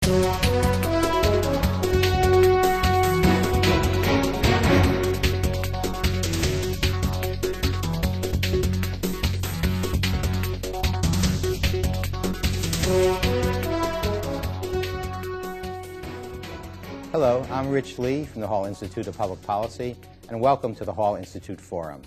Hello, I'm Rich Lee from the Hall Institute of Public Policy, and welcome to the Hall Institute Forum.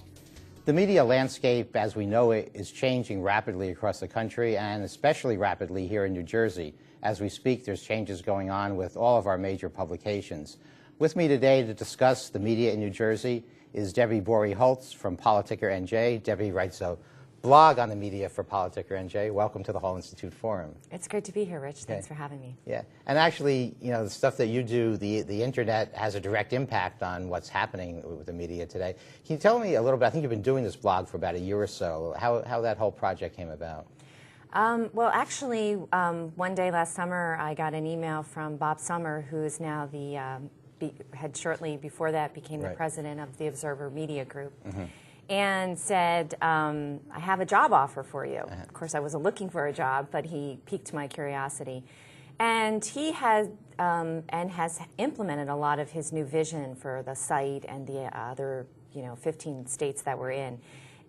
The media landscape, as we know it, is changing rapidly across the country, and especially rapidly here in New Jersey. As we speak, there's changes going on with all of our major publications. With me today to discuss the media in New Jersey is Debbie Holtz from Politicker NJ. Debbie writes a blog on the media for Politicker NJ. Welcome to the Hall Institute Forum. It's great to be here, Rich. Thanks for having me. Yeah, and actually, you know, the stuff that you do, the internet has a direct impact on what's happening with the media today. Can you tell me a little bit? I think you've been doing this blog for about a year or so. How that whole project came about? Well, actually, one day last summer, I got an email from Bob Sommer, who is now had shortly before that became the president of the Observer Media Group. And said, I have a job offer for you. Of course, I wasn't looking for a job, but he piqued my curiosity. And he has implemented a lot of his new vision for the site and the other, 15 states that we're in.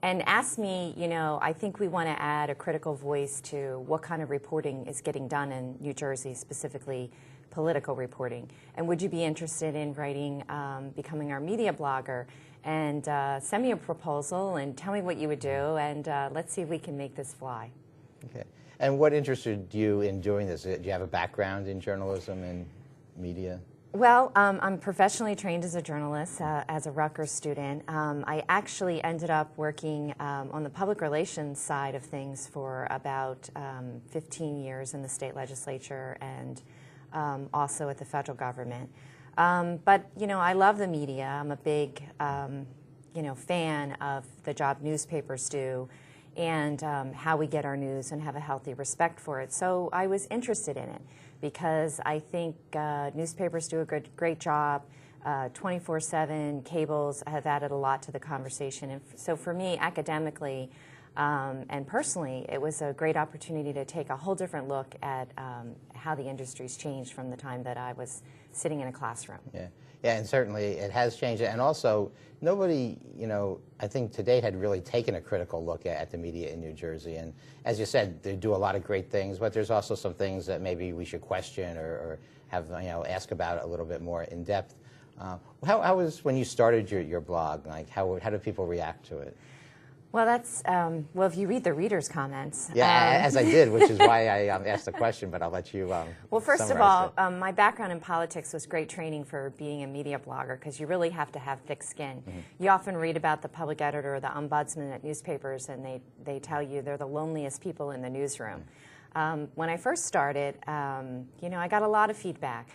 And asked me, I think we want to add a critical voice to what kind of reporting is getting done in New Jersey, specifically political reporting. And would you be interested in writing, becoming our media blogger? And send me a proposal and tell me what you would do, and let's see if we can make this fly. Okay. And what interested you in doing this? Do you have a background in journalism and media? Well, I'm professionally trained as a journalist, as a Rutgers student. I actually ended up working on the public relations side of things for about 15 years in the state legislature and also at the federal government. But, I love the media. I'm a big, fan of the job newspapers do and how we get our news and have a healthy respect for it. So I was interested in it because I think newspapers do a great job. 24/7 cables have added a lot to the conversation. And so for me, academically and personally, it was a great opportunity to take a whole different look at how the industry's changed from the time that I was sitting in a classroom. Yeah, and certainly it has changed. And also, nobody, I think to date had really taken a critical look at the media in New Jersey. And as you said, they do a lot of great things, but there's also some things that maybe we should question or have, ask about a little bit more in depth. How was, when you started your blog, like how did people react to it? Well, that's, well, if you read the readers' comments. Yeah, as I did, which is why I asked the question, but I'll let you Well, first of all, my background in politics was great training for being a media blogger because you really have to have thick skin. You often read about the public editor or the ombudsman at newspapers, and they tell you they're the loneliest people in the newsroom. When I first started, I got a lot of feedback.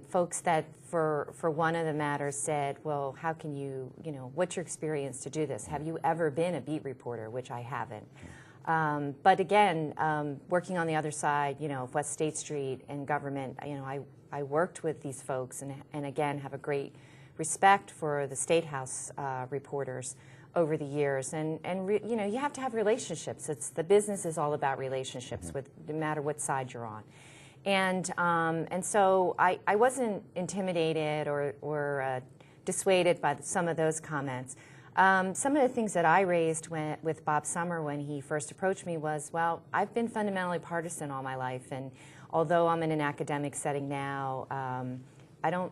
Folks that, for one of the matters, said, well, how can you, what's your experience to do this? Have you ever been a beat reporter, which I haven't. But again, working on the other side, of West State Street and government, I worked with these folks and again, have a great respect for the State House reporters over the years. And you have to have relationships. The business is all about relationships, no matter what side you're on. And so I wasn't intimidated or dissuaded by some of those comments. Some of the things that I raised with Bob Sommer when he first approached me was, well, I've been fundamentally partisan all my life, and although I'm in an academic setting now, I don't,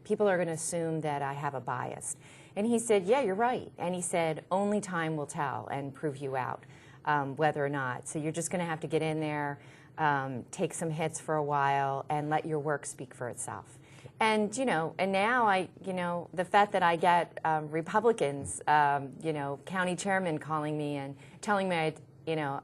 people are gonna assume that I have a bias. And he said, yeah, you're right. And he said, only time will tell and prove you out, whether or not. So you're just gonna have to get in there, take some hits for a while, and let your work speak for itself. And and now the fact that I get Republicans, county chairman calling me and telling me,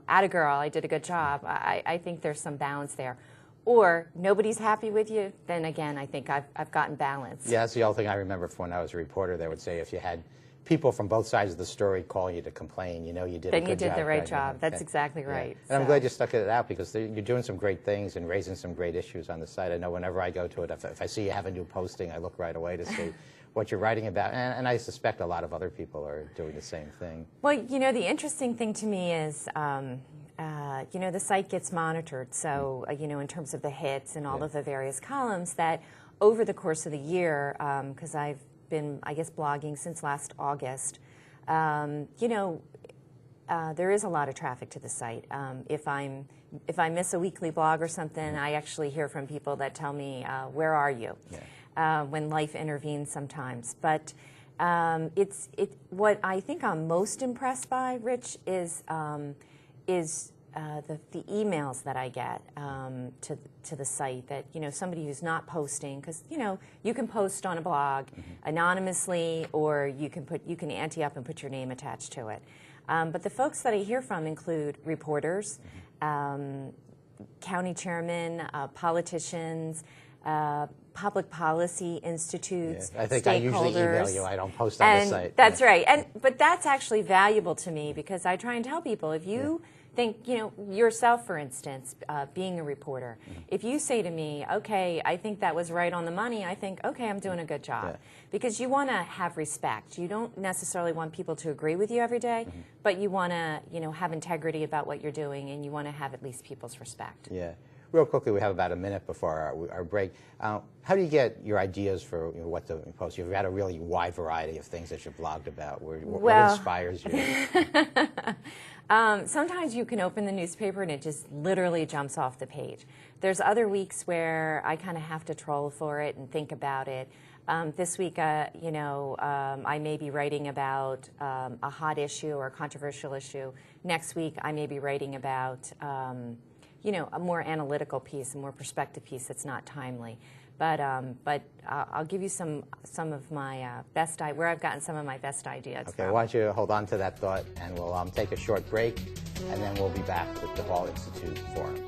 atta girl, I did a good job. I think there's some balance there. Or nobody's happy with you, then again, I think I've gotten balance. Yeah, that's the old thing I remember from when I was a reporter. They would say if you had people from both sides of the story calling you to complain, you did a good job. Then you did the right job. That's exactly right. And I'm glad you stuck it out because you're doing some great things and raising some great issues on the site. I know whenever I go to it, if I see you have a new posting, I look right away to see what you're writing about. And I suspect a lot of other people are doing the same thing. Well, the interesting thing to me is you know, the site gets monitored, so, you know, in terms of the hits and all of the various columns, that over the course of the year, because I've been, I guess, blogging since last August, you know, there is a lot of traffic to the site. If I miss a weekly blog or something, I actually hear from people that tell me, where are you? When life intervenes sometimes. But what I think I'm most impressed by, Rich, is the emails that I get to the site, that, you know, somebody who's not posting, because, you know, you can post on a blog anonymously, or you can ante up and put your name attached to it. But the folks that I hear from include reporters, county chairmen, politicians, public policy institutes, I think stakeholders. I usually email you. I don't post on the site. That's right. But that's actually valuable to me, because I try and tell people, if you think, you know, yourself, for instance, being a reporter, if you say to me, okay, I think that was right on the money, I think, okay, I'm doing a good job. Because you want to have respect. You don't necessarily want people to agree with you every day, but you want to, you know, have integrity about what you're doing, and you want to have at least people's respect. Yeah. Real quickly, we have about a minute before our break. How do you get your ideas for, you know, what to post? You've had a really wide variety of things that you've blogged about. What inspires you? Sometimes you can open the newspaper and it just literally jumps off the page. There's other weeks where I kind of have to troll for it and think about it. This week, you know, I may be writing about a hot issue or a controversial issue. Next week, I may be writing about you know, a more analytical piece, a more perspective piece that's not timely. But I'll give you some of my where I've gotten some of my best ideas Okay, from. why don't you hold on to that thought, and we'll take a short break, and then we'll be back with the Hall Institute Forum.